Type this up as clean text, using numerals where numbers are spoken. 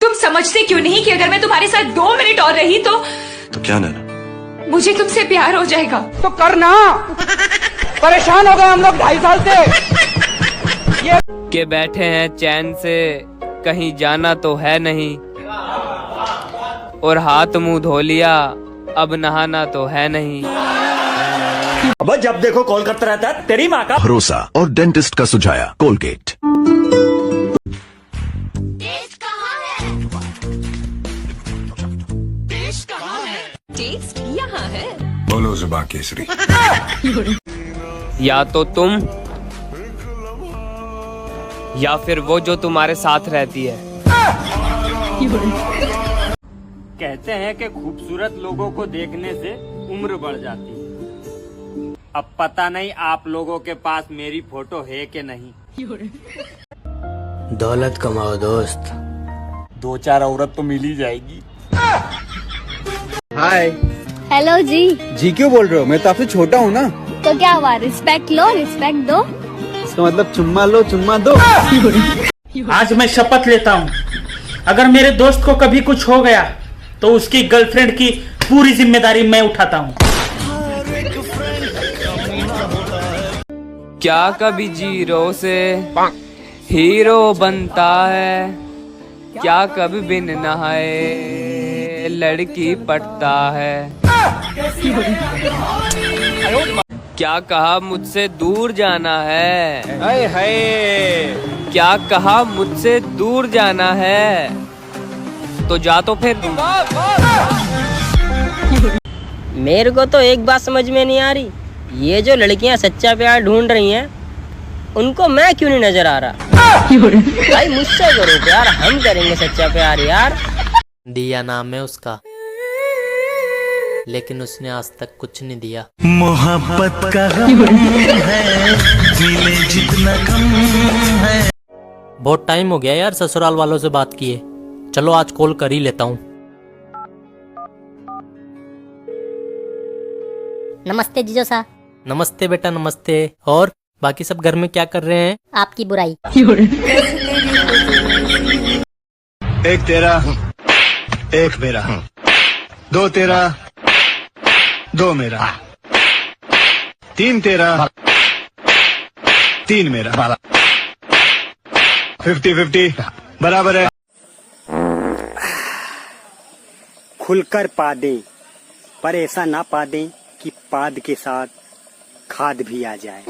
तुम समझते क्यों नहीं कि अगर मैं तुम्हारे साथ 2 मिनट और रही तो क्या नैना? मुझे तुमसे प्यार हो जाएगा। तो करना। परेशान हो गए हम लोग 2.5 साल से। के बैठे हैं चैन से, कहीं जाना तो है नहीं, और हाथ मुंह धो लिया, अब नहाना तो है नहीं। अब जब देखो कॉल करता रहता है, तेरी माँ का भरोसा और डेंटिस्ट का सुझाया कोलगेट। टेस्ट यहाँ है। बोलो जुबान केसरी। या तो तुम या फिर वो जो तुम्हारे साथ रहती है। कहते हैं कि खूबसूरत लोगों को देखने से उम्र बढ़ जाती है। अब पता नहीं आप लोगों के पास मेरी फोटो है कि नहीं। दौलत कमाओ दोस्त, 2-4 औरत तो मिल ही जाएगी। हाय। हेलो जी। जी क्यों बोल रहे हो? मैं तो आपसे छोटा हूँ ना। तो क्या हुआ, रिस्पेक्ट लो, रिस्पेक्ट दो। इसका मतलब चुम्मा लो, चुम्मा दो। आज मैं शपथ लेता हूँ, अगर मेरे दोस्त को कभी कुछ हो गया तो उसकी गर्लफ्रेंड की पूरी जिम्मेदारी मैं उठाता हूँ। क्या कभी जीरो से हीरो बनता है, क्या कभी बिन नहाए लड़की पटता है। क्या कहा मुझसे दूर जाना है, हाय हाय, क्या कहा मुझसे दूर जाना है, तो जा तो फिर। मेरे को तो एक बात समझ में नहीं आ रही, ये जो लड़कियां सच्चा प्यार ढूंढ रही हैं, उनको मैं क्यों नहीं नजर आ रहा। भाई मुझसे करो प्यार, हम करेंगे सच्चा प्यार यार। दिया नाम है उसका, लेकिन उसने आज तक कुछ नहीं दिया। मोहब्बत का गम है, मिले जितना कम है। बहुत टाइम हो गया यार ससुराल वालों से बात किए, चलो आज कॉल कर ही लेता हूँ। नमस्ते जीजो सा। नमस्ते बेटा नमस्ते। और बाकी सब घर में क्या कर रहे हैं? आपकी बुराई। एक तेरा, एक मेरा, 2 तेरा, 2 मेरा, 3 तेरा, 3 मेरा, 50-50 बराबर है। खुलकर पा दें, पर ऐसा ना पा दें कि पाद के साथ खाद भी आ जाए।